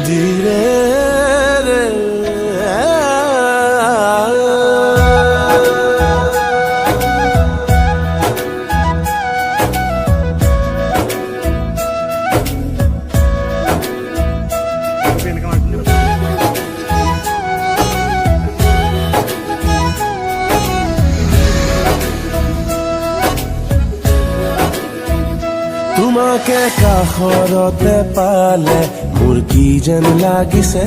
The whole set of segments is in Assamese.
ধীৰে ৰে তোমাকে কাষৰতে পালে মোৰ কি যেন লাগিছে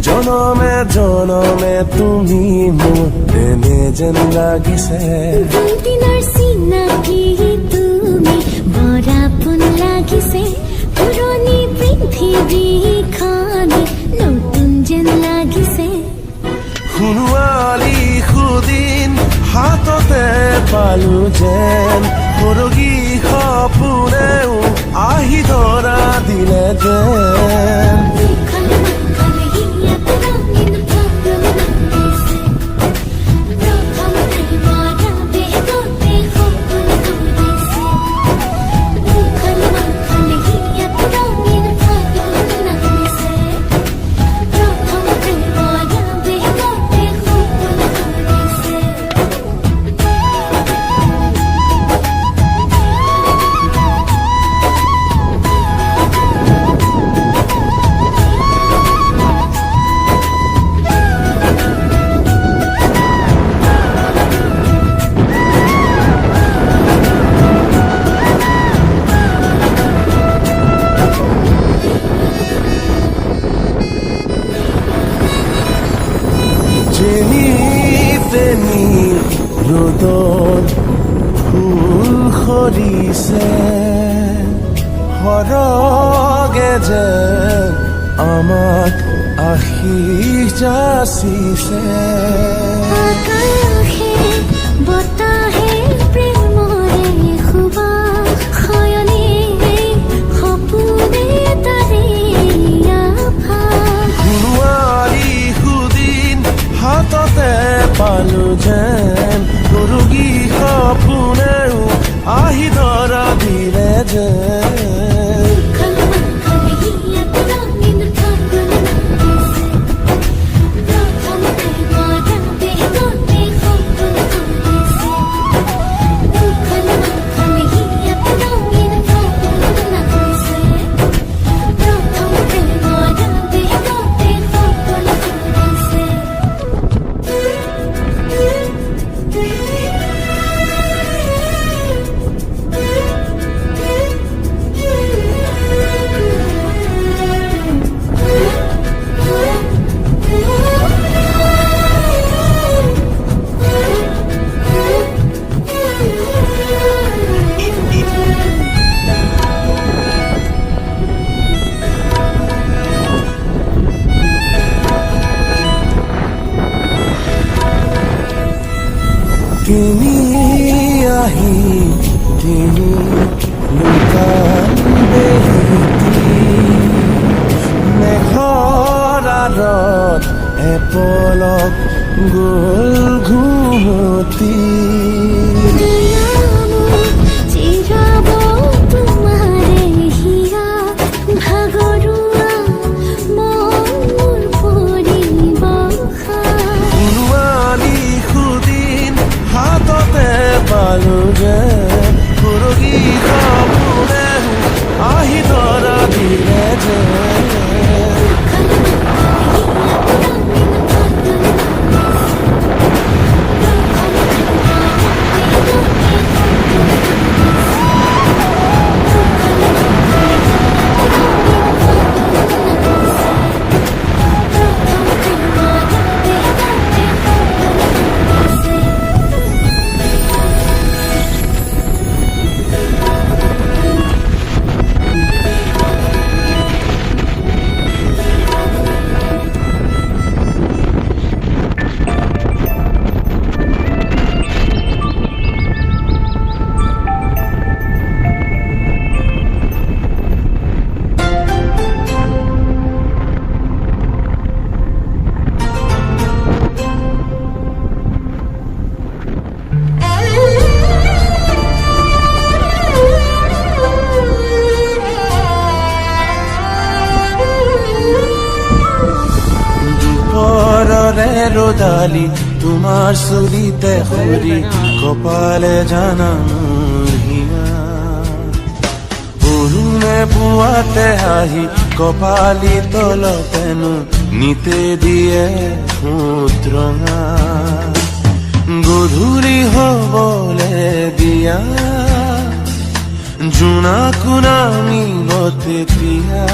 জনমে জনমে তুমি মোৰ এনে যেন লাগিছে দিনৰ চিনাকি তুমি বৰ আপোন লাগিছে পুৰণি পৃথিৱীখন নতুন যেন লাগিছে সোণোৱালী সুদিন হাততে পালো যেন সৰগী সপোনেও আহি ধৰা দিলে যেন তেনি ৰ'দত ফুল সৰিছে সৰগে যেন আমাক আশীষ যাচিছে আকাশে বতাহে প্ৰেমৰে সুবাস শয়নে সপোনে তাৰে আভাস সোণোৱালী সুদিন হাততে পালো যেন সৰগী সপোনেও আহি ধৰা দিলে যেন তিনি আহি তিনি লুকান বেলিতি মেঘৰ আঁৰত এপলক গ'ল ঘুমতি পালো যেন সৰগী সপোনেও আহি ধৰা দিলে যেন ৰদালি তোমাৰ চুলিতে সৰি কপালে জানাম হিয়া অৰুণে পুৱাতে আহি কপালি তলতেনো নিতে দিয়ে ঠোঁট ৰঙা গধূলি হবলে দিয়া জোনাকো নামিব তেতিয়া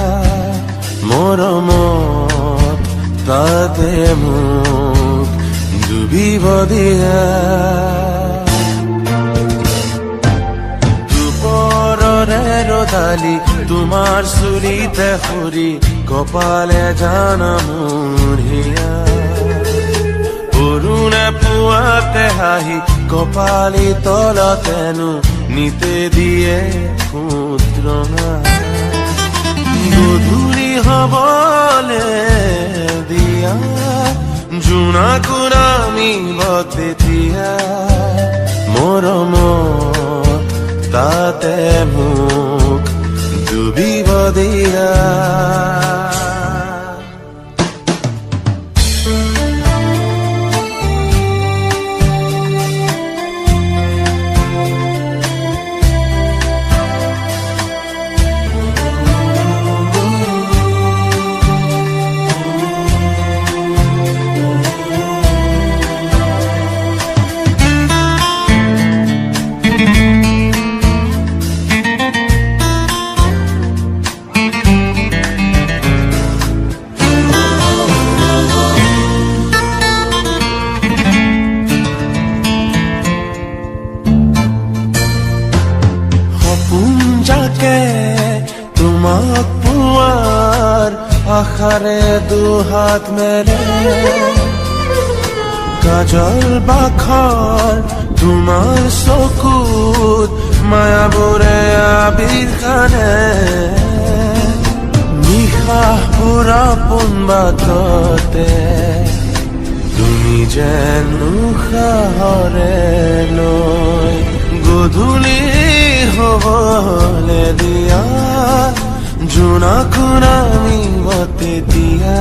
মৰমত তাতে মোক ডুবিব দিয়া দুপৰৰে ৰদালি তোমাৰ চুলিতে সৰি কপালে জানা মোৰ হিয়া অৰুণে পুৱাতে আহি কপালি তলতেনো নিতে দিয়ে ঠোঁট ৰঙা গধূলি হবলে দিয়া জোনাকো নামিব তেতিয়া মৰমত তাতে মোক ডুবিব দিয়া তোমাক পোৱাৰ আশাৰে দুহাত মেলে কাজল বাখৰ তোমাৰ চকুত মায়াবোৰে আবিৰ খানে নিশাহ পুৰা পোন বাটতে তুমি যেন উশাহৰে লৈ গধূলি হবলে দিয়া জোনাকো নামিব তেতিয়া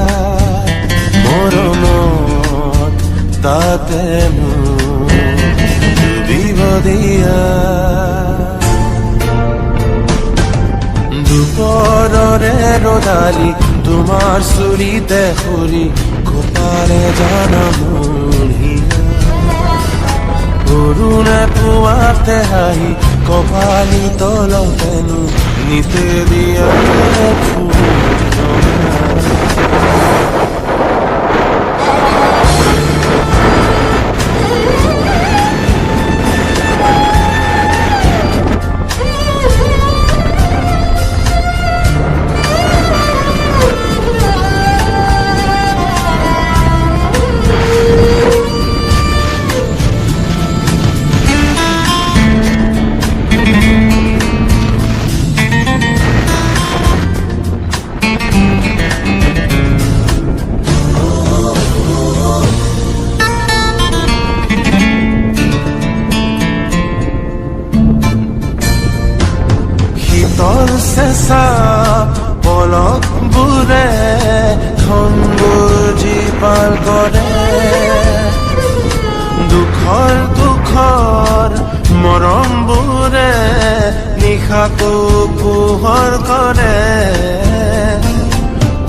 মৰমত তাতে মোক ডুবিব দিয়া দুপৰৰে ৰদালি তোমাৰ চুলিতে সৰি কপালে জানা মোৰ হিয়া অৰুণে পুৱাতে আহি কপালি তলতেনো নিতে দিয়া চেঁচা পলক বোৰে খনবোৰ জীপাল কৰে দুখৰ মৰম বোৰে নিশাকো পোহৰ কৰে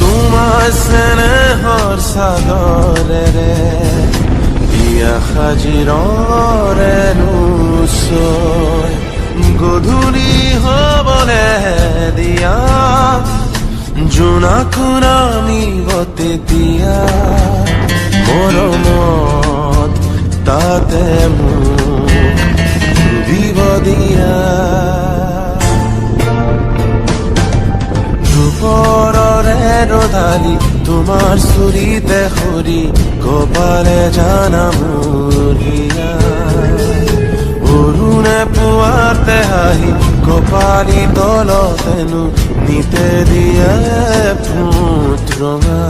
তোমাৰ স্নেহৰ চাদৰেৰে বিয়া সাজিৰৰে নুচয় গধূলি হবলে দিয়া জোনাকো নামিব তেতিয়া মৰমত তাতে মোক ডুবিব দিয়া দুপৰৰে ৰদালি তোমাৰ চুলিতে সৰি কপালে জানা মোৰ হিয়া অৰুণে পুৱাতে আহি কপালি তলতেনো নিতে দিয়ে ঠোঁট ৰঙা